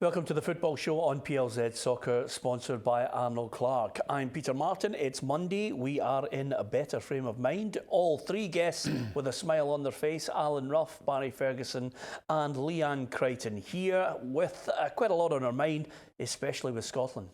Welcome to the Football Show on PLZ Soccer, sponsored by Arnold Clark. I'm Peter Martin. It's Monday. We are in a better frame of mind. All three guests with a smile on their face: Alan Ruff, Barry Ferguson and Leanne Crichton, here with quite a lot on our mind, especially with Scotland.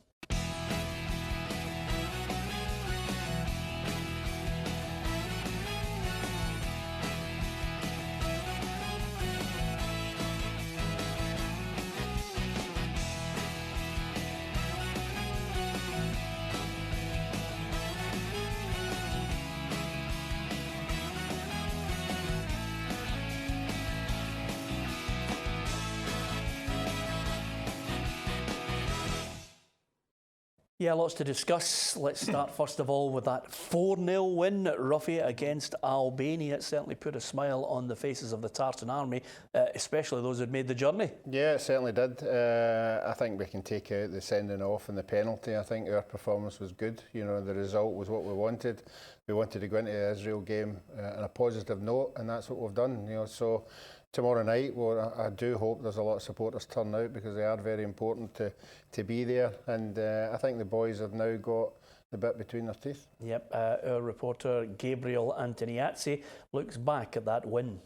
Yeah, lots to discuss. Let's start first of all with that 4-0 win, Ruffy, against Albania. It certainly put a smile on the faces of the Tartan Army, especially those who'd made the journey. Yeah, it certainly did. I think we can take out the sending off and the penalty. I think our performance was good. You know, the result was what we wanted. We wanted to go into the Israel game on a positive note, and that's what we've done. You know, so tomorrow night, well, I do hope there's a lot of supporters turn out, because they are very important to be there. And I think the boys have now got the bit between their teeth. Yep, our reporter Gabriel Antoniazzi looks back at that win.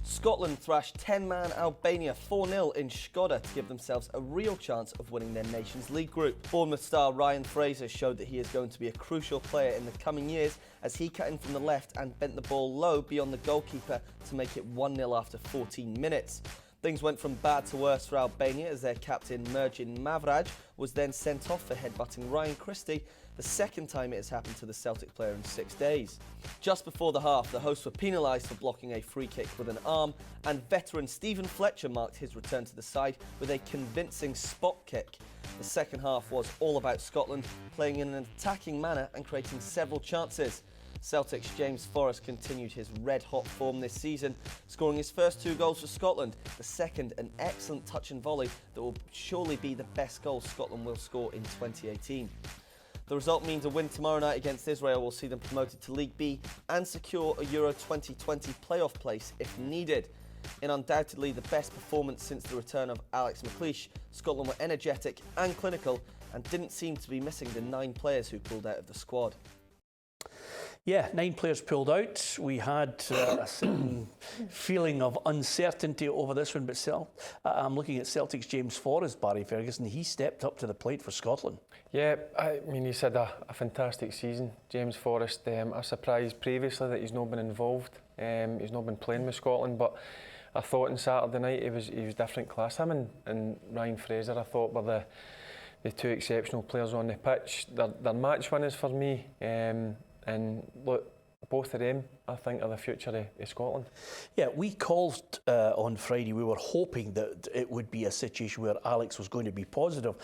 Scotland thrashed 10-man Albania 4-0 in Skoda to give themselves a real chance of winning their Nations League group. Bournemouth star Ryan Fraser showed that he is going to be a crucial player in the coming years, as he cut in from the left and bent the ball low beyond the goalkeeper to make it 1-0 after 14 minutes. Things went from bad to worse for Albania, as their captain Mergin Mavraj was then sent off for headbutting Ryan Christie, the second time it has happened to the Celtic player in 6 days. Just before the half, the hosts were penalised for blocking a free kick with an arm, and veteran Stephen Fletcher marked his return to the side with a convincing spot kick. The second half was all about Scotland, playing in an attacking manner and creating several chances. Celtic's James Forrest continued his red-hot form this season, scoring his first 2 goals for Scotland, the second an excellent touch and volley that will surely be the best goal Scotland will score in 2018. The result means a win tomorrow night against Israel will see them promoted to League B and secure a Euro 2020 playoff place if needed. In undoubtedly the best performance since the return of Alex McLeish, Scotland were energetic and clinical and didn't seem to be missing the 9 players who pulled out of the squad. Yeah, 9 players pulled out. We had a certain feeling of uncertainty over this one, but still, I'm looking at Celtic's James Forrest, Barry Ferguson. He stepped up to the plate for Scotland. Yeah, I mean, he's had a fantastic season, James Forrest. I was surprised previously that he's not been involved. He's not been playing with Scotland, but I thought on Saturday night he was different class. Him and Ryan Fraser, I thought, were the 2 exceptional players on the pitch. They're match winners for me. And look, both of them, I think, are the future of Scotland. Yeah, we called on Friday. We were hoping that it would be a situation where Alex was going to be positive.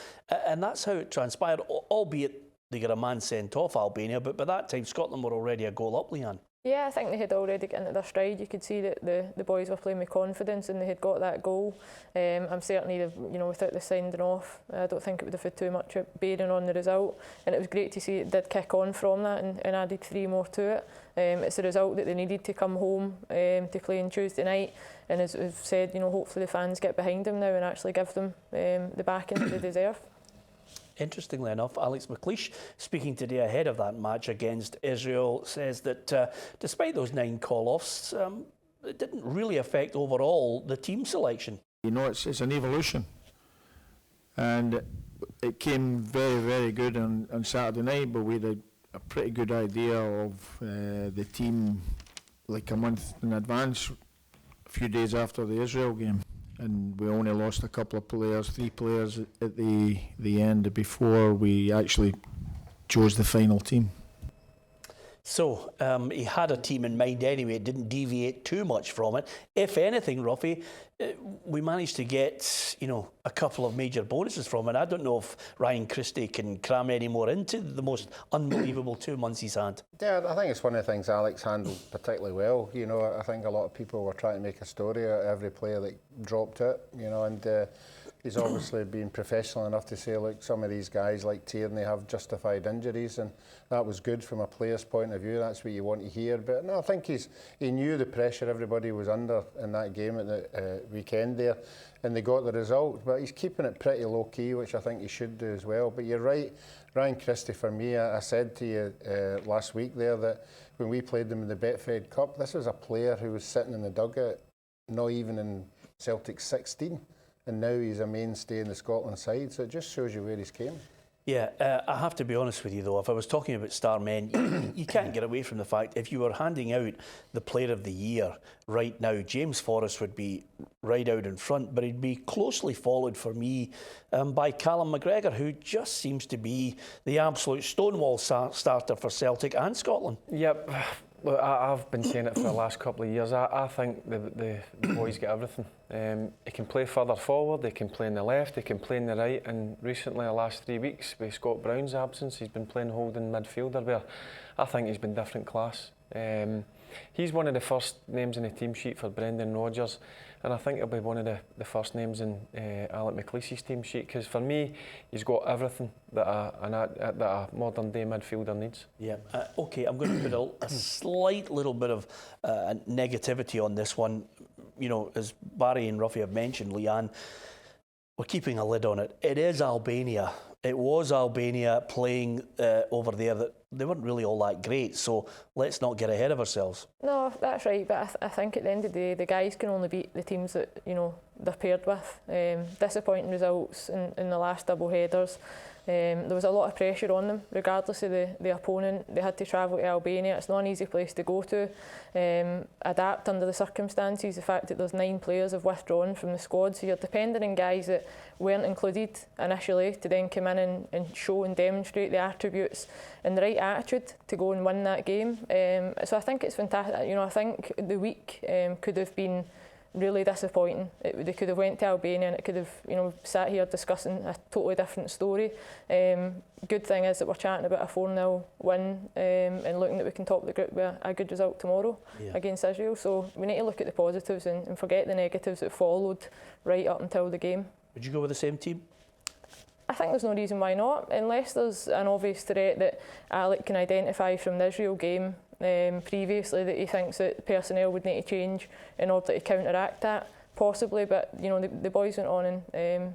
And that's how it transpired, albeit they got a man sent off, Albania. But by that time, Scotland were already a goal up, Leanne. Yeah, I think they had already got into their stride. You could see that the boys were playing with confidence and they had got that goal. I'm certainly, without the sending off, I don't think it would have had too much bearing on the result. And it was great to see it did kick on from that and added 3 more to it. It's a result that they needed to come home to play on Tuesday night. And as we've said, hopefully the fans get behind them now and actually give them the backing that they deserve. Interestingly enough, Alex McLeish, speaking today ahead of that match against Israel, says that despite those 9 call-offs, it didn't really affect overall the team selection. You know, it's an evolution, and it came very, very good on Saturday night, but we had a pretty good idea of the team like a month in advance, a few days after the Israel game. And we only lost a couple of players, 3 players at the end before we actually chose the final team. So he had a team in mind anyway. It didn't deviate too much from it. If anything, Ruffy, we managed to get, a couple of major bonuses from it. I don't know if Ryan Christie can cram any more into the most unbelievable 2 months he's had. Yeah, I think it's one of the things Alex handled particularly well. I think a lot of people were trying to make a story out of every player that dropped out, and he's obviously been professional enough to say, look, some of these guys like Tierney have justified injuries, and that was good from a player's point of view. That's what you want to hear. But no, I think he knew the pressure everybody was under in that game at the weekend there, and they got the result. But he's keeping it pretty low key, which I think he should do as well. But you're right, Ryan Christie, for me, I said to you last week there that when we played them in the Betfred Cup, this was a player who was sitting in the dugout, not even in Celtic's 16, and now he's a mainstay in the Scotland side, so it just shows you where he's came. Yeah, I have to be honest with you though, if I was talking about star men, you can't get away from the fact if you were handing out the player of the year right now, James Forrest would be right out in front, but he'd be closely followed for me by Callum McGregor, who just seems to be the absolute stonewall starter for Celtic and Scotland. Yep. Look, I've been saying it for the last couple of years. I think the boys get everything. He can play further forward, he can play in the left, he can play in the right, and recently, the last 3 weeks, with Scott Brown's absence, he's been playing holding midfielder where I think he's been different class. He's one of the first names in the team sheet for Brendan Rodgers, and I think he'll be one of the first names in Alec McLeasy's team sheet, because for me, he's got everything that a modern day midfielder needs. Yeah, okay, I'm going to put a slight little bit of negativity on this one. You know, as Barry and Ruffy have mentioned, Leanne, we're keeping a lid on it. It is Albania. It was Albania playing over there that they weren't really all that great, so let's not get ahead of ourselves. No, that's right, but I think at the end of the day, the guys can only beat the teams that, you know, they're paired with. Disappointing results in the last double headers. There was a lot of pressure on them, regardless of the opponent. They had to travel to Albania. It's not an easy place to go to. Adapt under the circumstances. The fact that there's 9 players have withdrawn from the squad, so you're depending on guys that weren't included initially to then come in and show and demonstrate the attributes and the right attitude to go and win that game. So I think it's fantastic. You know, I think the week could have been really disappointing. They could have went to Albania and it could have, you know, sat here discussing a totally different story. Good thing is that we're chatting about a 4-0 win and looking that we can top the group with a good result tomorrow against Israel. So we need to look at the positives and forget the negatives that followed right up until the game. Would you go with the same team? I think there's no reason why not, unless there's an obvious threat that Alec can identify from the Israel game previously that he thinks that personnel would need to change in order to counteract that, possibly. But you know, the boys went on and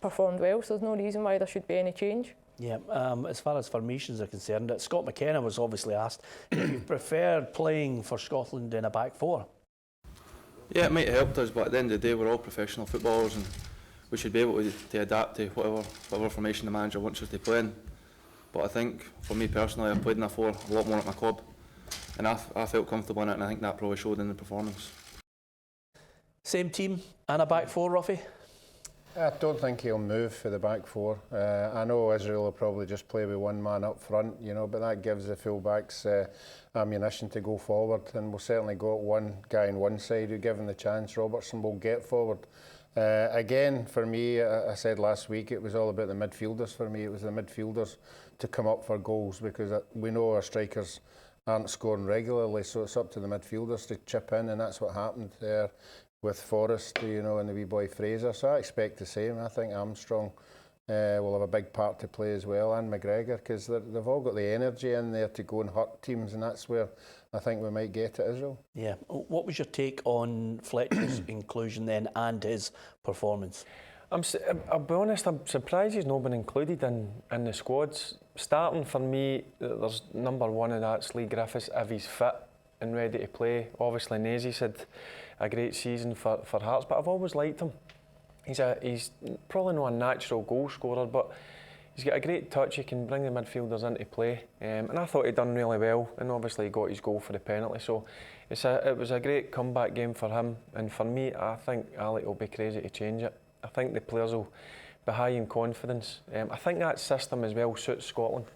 performed well, so there's no reason why there should be any change. Yeah, as far as formations are concerned, Scott McKenna was obviously asked if he preferred playing for Scotland in a back four. Yeah, it might have helped us, but at the end of the day, we're all professional footballers and we should be able to adapt to whatever formation the manager wants us to play in. But I think, for me personally, I've played in a 4 a lot more at my club, and I felt comfortable in it, and I think that probably showed in the performance. Same team and a back 4, Ruffy? I don't think he'll move for the back 4. I know Israel will probably just play with 1 man up front, you know, but that gives the full-backs ammunition to go forward, and we'll certainly got one guy on one side who, given the chance, Robertson will get forward. Again, for me, I said last week, it was all about the midfielders for me. It was the midfielders to come up for goals, because we know our strikers aren't scoring regularly, so it's up to the midfielders to chip in, and that's what happened there with Forrest, you know, and the wee boy Fraser. So I expect the same. I think Armstrong will have a big part to play as well, and McGregor, because they've all got the energy in there to go and hurt teams, and that's where I think we might get to Israel. Yeah. What was your take on Fletcher's inclusion then and his performance? I'll be honest, I'm surprised he's not been included in the squads. Starting for me, there's number 1 of that's Lee Griffiths if he's fit and ready to play. Obviously, Nazy's had a great season for Hearts, but I've always liked him. He's probably not a natural goal scorer, but he's got a great touch. He can bring the midfielders into play, and I thought he'd done really well. And obviously, he got his goal for the penalty. So it was a great comeback game for him. And for me, I think Alec will be crazy to change it. I think the players will be high in confidence. I think that system as well suits Scotland.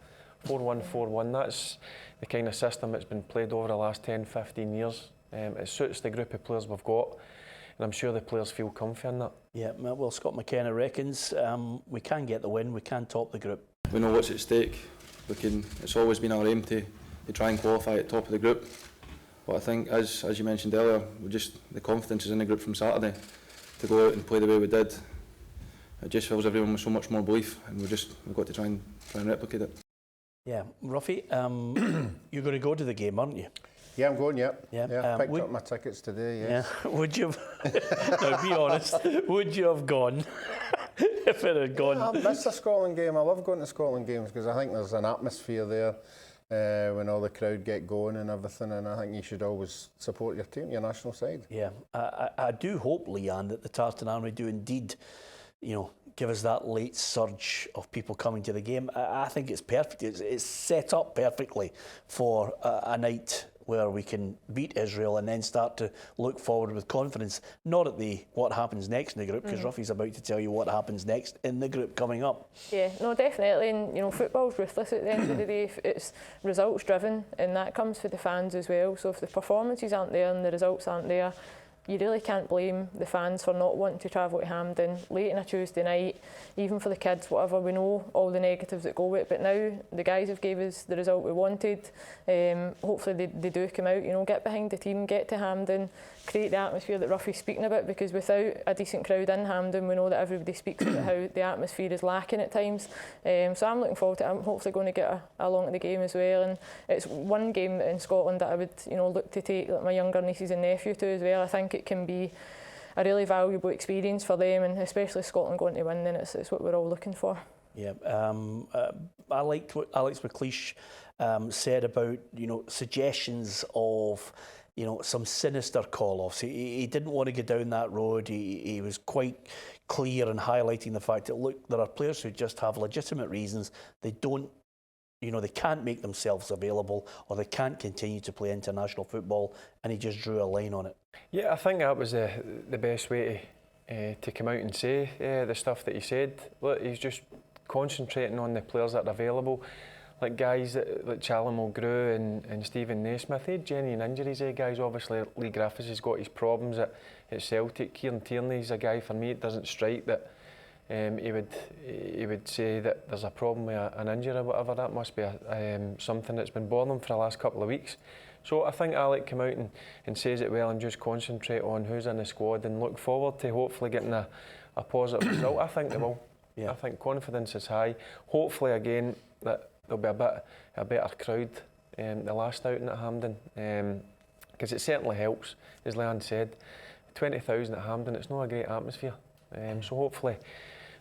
4-1-4-1. That's the kind of system that's been played over the last 10-15 years. It suits the group of players we've got, and I'm sure the players feel comfy in that. Yeah, well, Scott McKenna reckons we can get the win, we can top the group. We know what's at stake. It's always been our aim to try and qualify at top of the group. But I think, as you mentioned earlier, the confidence is in the group from Saturday to go out and play the way we did. it just fills everyone with so much more belief, and we've got to try and replicate it. Yeah, Ruffy, you're going to go to the game, aren't you? Yeah, I'm going, yeah. Yeah. Picked up my tickets today, yes. Yeah. Would you have, now be honest, would you have gone if it had gone? I miss the Scotland game. I love going to Scotland games because I think there's an atmosphere there when all the crowd get going and everything, and I think you should always support your team, your national side. Yeah, I do hope, Leanne, that the Tartan Army do indeed, give us that late surge of people coming to the game. I think it's perfect. It's set up perfectly for a night where we can beat Israel and then start to look forward with confidence, not at what happens next in the group, because Ruffy's about to tell you what happens next in the group coming up. Yeah, no, definitely, and football's ruthless at the end of the day. It's results driven, and that comes for the fans as well. So if the performances aren't there and the results aren't there, you really can't blame the fans for not wanting to travel to Hampden late on a Tuesday night, even for the kids, whatever. We know all the negatives that go with it, but now the guys have gave us the result we wanted. Hopefully they do come out, get behind the team, get to Hampden, create the atmosphere that Ruffy's speaking about, because without a decent crowd in Hampden, we know that everybody speaks about how the atmosphere is lacking at times. So I'm looking forward to it. I'm hopefully going to get along to the game as well, and it's one game in Scotland that I would look to take my younger nieces and nephew to as well. I think it can be a really valuable experience for them, and especially Scotland going to win, then it's what we're all looking for. Yeah, I liked what Alex McLeish said about suggestions of some sinister call-offs. He didn't want to go down that road. He was quite clear in highlighting the fact that, look, there are players who just have legitimate reasons. They don't, they can't make themselves available, or they can't continue to play international football, and he just drew a line on it. Yeah, I think that was the best way to come out and say the stuff that he said. Look, he's just concentrating on the players that are available. Like guys like Callum O'Grew and Stephen Naismith, they had genuine injuries. Guys, obviously Lee Griffiths has got his problems at Celtic. Kieran Tierney's a guy, for me, it doesn't strike that he would say that there's a problem with an injury or whatever. That must be something that's been bothering him for the last couple of weeks. So I think Alec came out and says it well, and just concentrate on who's in the squad and look forward to hopefully getting a positive result. I think they will. Yeah. I think confidence is high. Hopefully again that there'll be a better crowd the last outing at Hampden, because it certainly helps. As Leanne said, 20,000 at Hampden, it's not a great atmosphere. So hopefully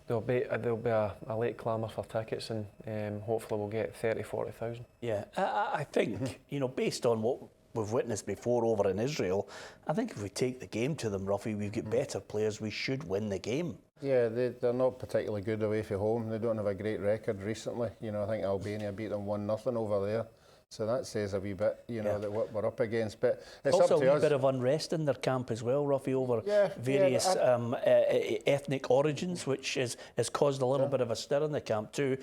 there'll be a late clamour for tickets, and hopefully we'll get 30,000-40,000. Yeah, I think based on what we've witnessed before over in Israel, I think if we take the game to them, Ruffy, we've got better players. We should win the game. Yeah, they're not particularly good away from home. They don't have a great record recently. I think Albania beat them 1-0 over there. So that says a wee bit, that what we're up against. But it's also up to a wee us. Bit of unrest in their camp as well, Ruffy, over various ethnic origins, which has caused a little bit of a stir in the camp too.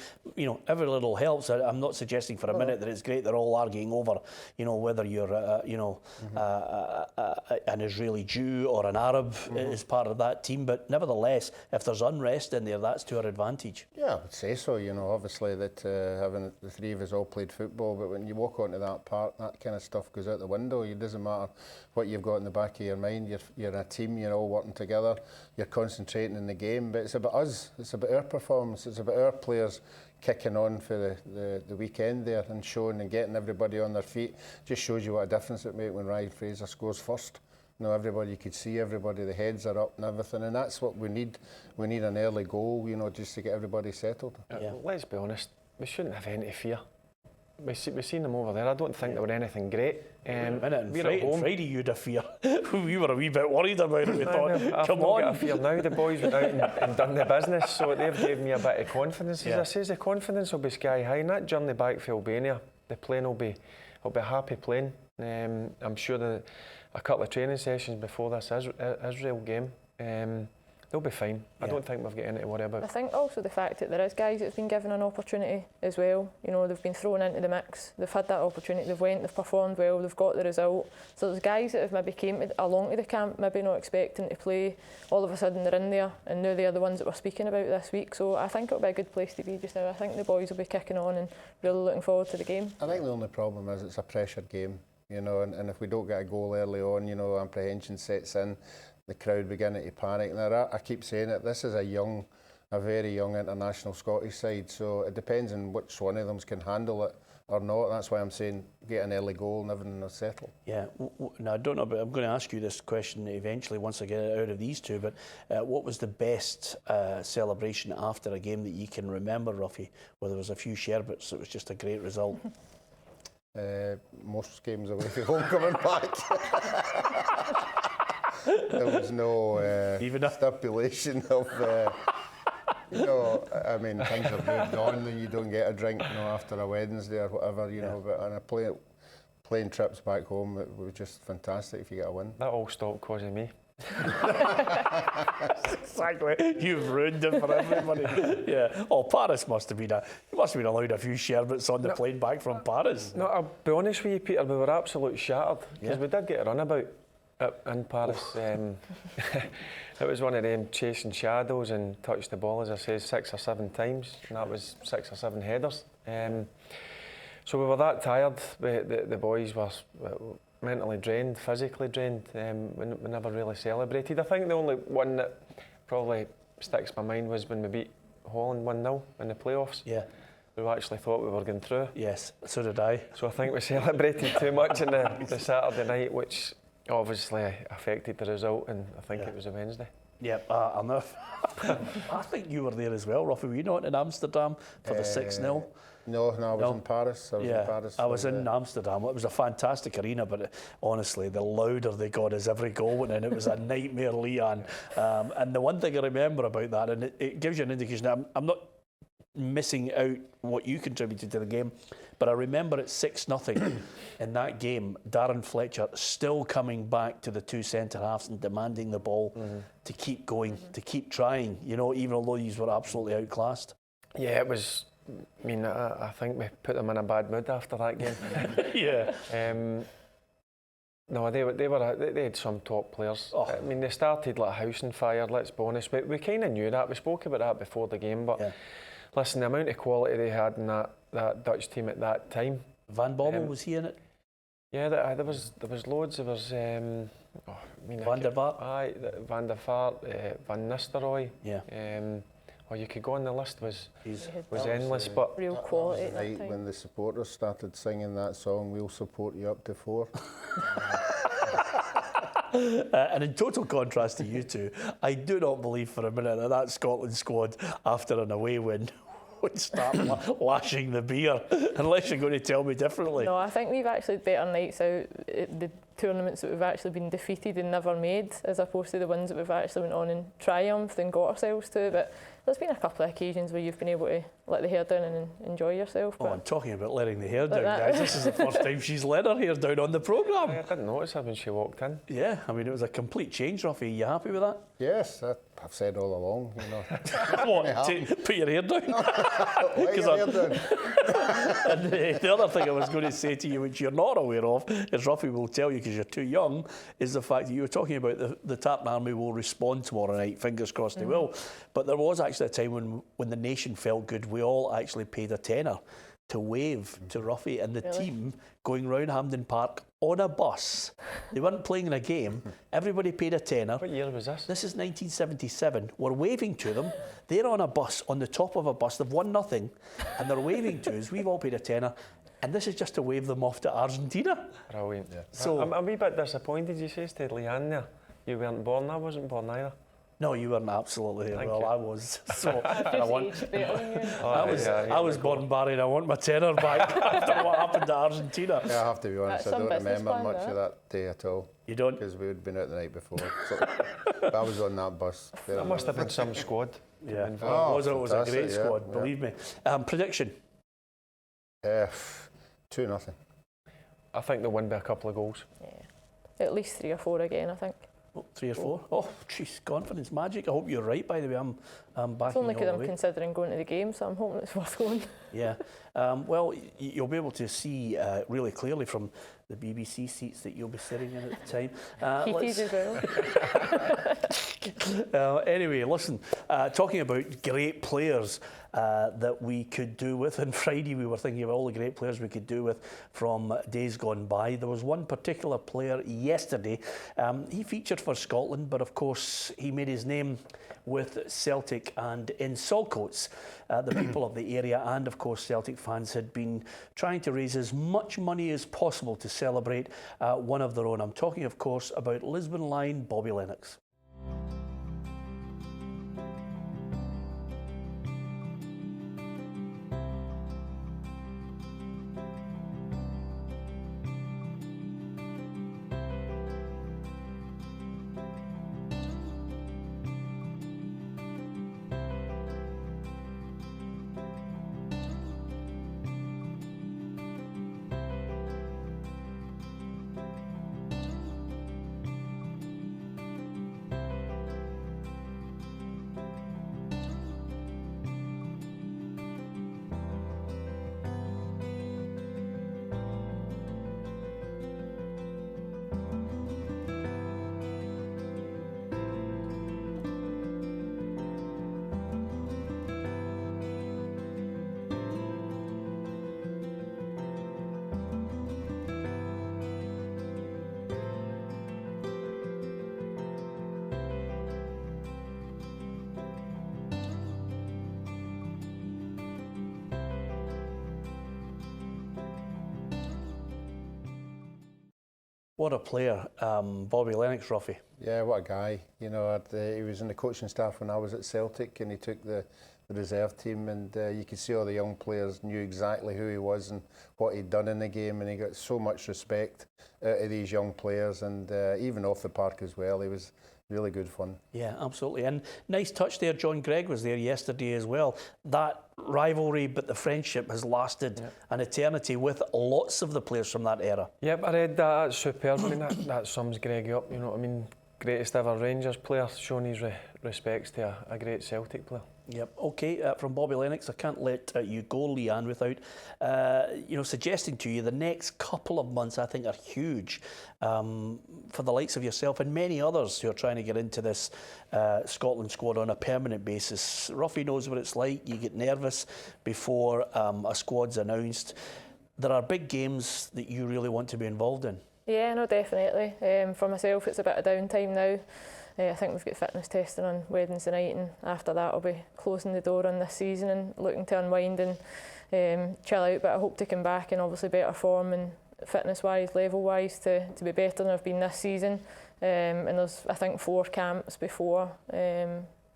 Every little helps. I'm not suggesting for a minute that it's great they're all arguing over, whether you're, an Israeli Jew or an Arab is part of that team. But nevertheless, if there's unrest in there, that's to our advantage. Yeah, I would say so. Obviously that having the three of us all played football, but when you walk onto that park, that kind of stuff goes out the window. It doesn't matter what you've got in the back of your mind. You're a team. You're all working together. You're concentrating in the game. But it's about us. It's about our performance. It's about our players kicking on for the weekend there and showing and getting everybody on their feet. Just shows you what a difference it makes when Ryan Fraser scores first. Everybody, you could see everybody, the heads are up and everything, and that's what we need. We need an early goal, just to get everybody settled. Yeah. Let's be honest, we shouldn't have any fear. We've seen them over there. I don't think they were anything great. Friday you'd have fear. We were a wee bit worried about it. We thought, come on. I've fear now. The boys went out and done the business, so they've given me a bit of confidence. As I say, the confidence will be sky high. And that journey back for Albania, the plane will be a happy plane. I'm sure that a couple of training sessions before this Israel game, they'll be fine. I don't think we've got anything to worry about. I think also the fact that there is guys that's been given an opportunity as well. They've been thrown into the mix. They've had that opportunity. They've performed well. They've got the result. So there's guys that have maybe came along to the camp, maybe not expecting to play. All of a sudden they're in there, and now they're the ones that we're speaking about this week. So I think it'll be a good place to be just now. I think the boys will be kicking on and really looking forward to the game. I think the only problem is it's a pressured game, and if we don't get a goal early on, apprehension sets in. The crowd beginning to panic. Now, I keep saying it, this is a young a very young international Scottish side. So it depends on which one of them can handle it or not. That's why I'm saying get an early goal and everything will settle. Yeah, now I don't know, but I'm going to ask you this question eventually once I get it out of these two, but what was the best celebration after a game that you can remember, Ruffy, where there was a few sherbets? It was just a great result. Most games away from home coming back. There was no stipulation of... you know, I mean, things have moved on and you don't get a drink, you know, after a Wednesday or whatever, you know, but on a plane trips back home, it was just fantastic if you get a win. That all stopped because of me. Exactly. You've ruined it for everybody. Yeah. Oh, Paris must have been allowed a few sherbets on the plane back from Paris. No, I'll be honest with you, Peter, we were absolutely shattered because we did get a runabout in Paris. It was one of them chasing shadows and touched the ball, as I say, 6 or 7 times, and that was 6 or 7 headers. So we were that tired. The boys were mentally drained, physically drained. We never really celebrated. I think the only one that probably sticks in my mind was when we beat Holland 1-0 in the playoffs. Yeah. We actually thought we were going through. Yes, so did I. So I think we celebrated too much on the Saturday night, which obviously affected the result, and I think it was a Wednesday. Yep, I know. I think you were there as well, Ruffy. Were you not in Amsterdam for the 6-0? No, I was in Paris. I was in Amsterdam. It was a fantastic arena, but honestly, the louder they got as every goal went in, it was a nightmare, Leon. And the one thing I remember about that, and it gives you an indication, I'm not missing out what you contributed to the game, but I remember at 6-0 in that game, Darren Fletcher still coming back to the 2 centre-halves and demanding the ball to keep going, to keep trying, you know, even although these were absolutely outclassed. Yeah, it was... I mean, I think we put them in a bad mood after that game. Yeah. No, they had some top players. Oh. I mean, they started like a house on fire, let's be honest. We kind of knew that. We spoke about that before the game, but listen, the amount of quality they had in that Dutch team at that time. Van Bommel, was he in it? Yeah, there was loads. There was Van der Vaart. Aye, Van der Vaart, Van Nistelrooy. Yeah. Or you could go on the list, was Was endless, but real quality at that Right time. when the supporters started singing that song, "We'll support you up to 4." And in total contrast to you two, I do not believe for a minute that Scotland squad, after an away win, would start lashing the beer, unless you're going to tell me differently. No, I think we've actually had better nights out at the tournaments that we've actually been defeated and never made, as opposed to the ones that we've actually went on and triumphed and got ourselves to. But there's been a couple of occasions where you've been able to let the hair down and enjoy yourself. Oh, I'm talking about letting the hair down, guys. This is the first time she's let her hair down on the programme. I didn't notice her when she walked in. Yeah, I mean, it was a complete change, Ruffy. Are you happy with that? Yes, I've said all along, you know. What, put your hair down? Let your hair down. And the other thing I was going to say to you, which you're not aware of, is Ruffy will tell you because you're too young, is the fact that you were talking about the Tartan Army will respond tomorrow night. Fingers crossed they will. But there was actually a time when the nation felt good. We all actually paid a tenner to wave to Ruffy and the team going round Hampden Park on a bus. They weren't playing in a game. Everybody paid a tenner. What year was this? This is 1977. We're waving to them. They're on a bus, on the top of a bus. They've won nothing. And they're waving to us. We've all paid a tenner. And this is just to wave them off to Argentina. Brilliant. Yeah. So I'm a wee bit disappointed, you say, to Leanne there. You weren't born, I wasn't born either. No, you weren't absolutely. Thank well, you. I was. So I was born Barry, and I want my tenner back after what happened to Argentina. Yeah, I have to be honest, I That's some don't business remember plan, much of that day at all. You don't? Because we had been out the night before. So I was on that bus. There must have been some squad. Yeah, Oh, it was a great fantastic, squad. yeah. Believe me. Prediction. 2-0. I think they'll win by a couple of goals. Yeah. At least 3 or 4 again, I think. 3 or 4. Oh, jeez, confidence magic. I hope you're right. By the way, I'm backing It's only you because all the I'm way. considering going to the game, so I'm hoping it's worth going. Yeah. Well, you'll be able to see really clearly from the BBC seats that you'll be sitting in at the time. Heated as well. Anyway, listen, talking about great players that we could do with, on Friday we were thinking of all the great players we could do with from days gone by. There was one particular player yesterday. He featured for Scotland, but of course he made his name with Celtic, and in Saltcoats, the people of the area and of course Celtic fans had been trying to raise as much money as possible to celebrate one of their own. I'm talking of course about Lisbon Lion Bobby Lennox. What a player, Bobby Lennox, Ruffy. Yeah, what a guy. You know, he was in the coaching staff when I was at Celtic, and he took the reserve team, and you could see all the young players knew exactly who he was and what he'd done in the game, and he got so much respect out of these young players, and even off the park as well. He was really good fun. Yeah, absolutely. And nice touch there. John Gregg was there yesterday as well. That rivalry, but the friendship has lasted an eternity with lots of the players from that era. Yep, I read that. That's superb. I mean, that sums Gregg up. You know what I mean? Greatest ever Rangers player, showing his respects to a great Celtic player. Yep. Okay. From Bobby Lennox, I can't let you go, Leanne, without suggesting to you the next couple of months. I think are huge for the likes of yourself and many others who are trying to get into this Scotland squad on a permanent basis. Ruffy knows what it's like. You get nervous before a squad's announced. There are big games that you really want to be involved in. Yeah, no, definitely. For myself, it's a bit of downtime now. I think we've got fitness testing on Wednesday night, and after that I'll be closing the door on this season and looking to unwind and chill out. But I hope to come back in obviously better form and fitness-wise, level-wise, to be better than I've been this season. And there's, I think, 4 camps before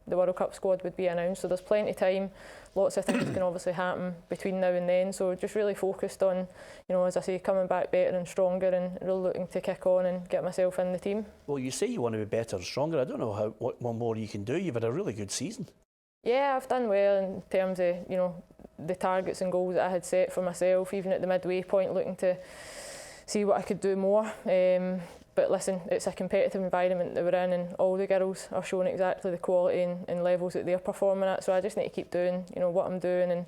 the World Cup squad would be announced, so there's plenty of time. Lots of things can obviously happen between now and then, so just really focused on, you know, as I say, coming back better and stronger, and really looking to kick on and get myself in the team. Well, you say you want to be better and stronger. I don't know what more you can do. You've had a really good season. Yeah, I've done well in terms of, you know, the targets and goals that I had set for myself, even at the midway point, looking to see what I could do more. But listen, it's a competitive environment that we're in, and all the girls are showing exactly the quality and levels that they're performing at. So I just need to keep doing, you know, what I'm doing, and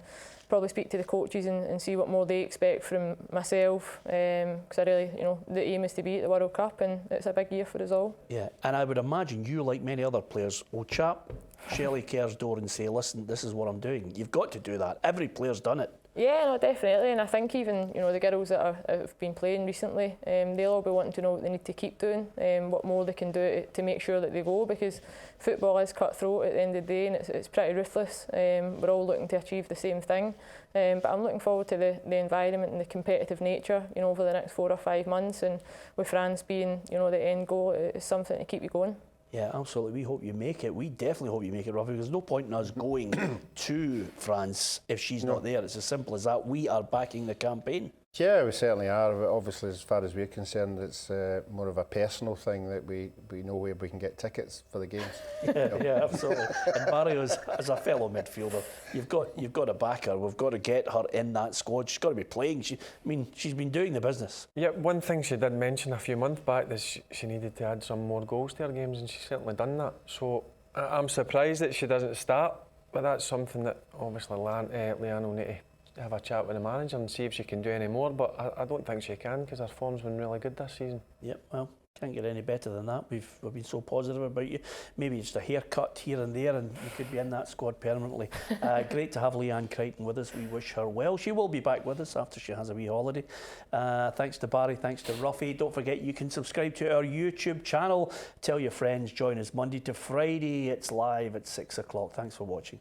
probably speak to the coaches and see what more they expect from myself. Because I really, you know, the aim is to be at the World Cup, and it's a big year for us all. Yeah, and I would imagine you, like many other players, will chap Shelley Kerr's door and say, listen, this is what I'm doing. You've got to do that. Every player's done it. Yeah, no, definitely, and I think even, you know, the girls that have been playing recently, they'll all be wanting to know what they need to keep doing, what more they can do to make sure that they go, because football is cutthroat at the end of the day, and it's pretty ruthless. We're all looking to achieve the same thing, but I'm looking forward to the environment and the competitive nature, you know, over the next 4 or 5 months, and with France being, you know, the end goal, it's something to keep you going. Yeah, absolutely. We hope you make it. We definitely hope you make it, Ruffy. There's no point in us going to France if she's not there. It's as simple as that. We are backing the campaign. Yeah, we certainly are. Obviously, as far as we're concerned, it's more of a personal thing that we know where we can get tickets for the games. Yeah, absolutely. And Barry, as a fellow midfielder, you've got to back her. We've got to get her in that squad. She's got to be playing. She's been doing the business. Yeah, one thing she did mention a few months back is she needed to add some more goals to her games, and she's certainly done that. So I'm surprised that she doesn't start, but that's something that obviously Leanne will need to have a chat with the manager and see if she can do any more, but I don't think she can, because her form's been really good this season. Yep, well, Can't get any better than that. We've been so positive about you. Maybe just a haircut here and there and you could be in that squad permanently. Great to have Leanne Crichton with us. We wish her well. She will be back with us after she has a wee holiday. Thanks to Barry, thanks to Ruffy. Don't forget you can subscribe to our YouTube channel. Tell your friends, join us Monday to Friday. It's live at 6 o'clock. Thanks for watching.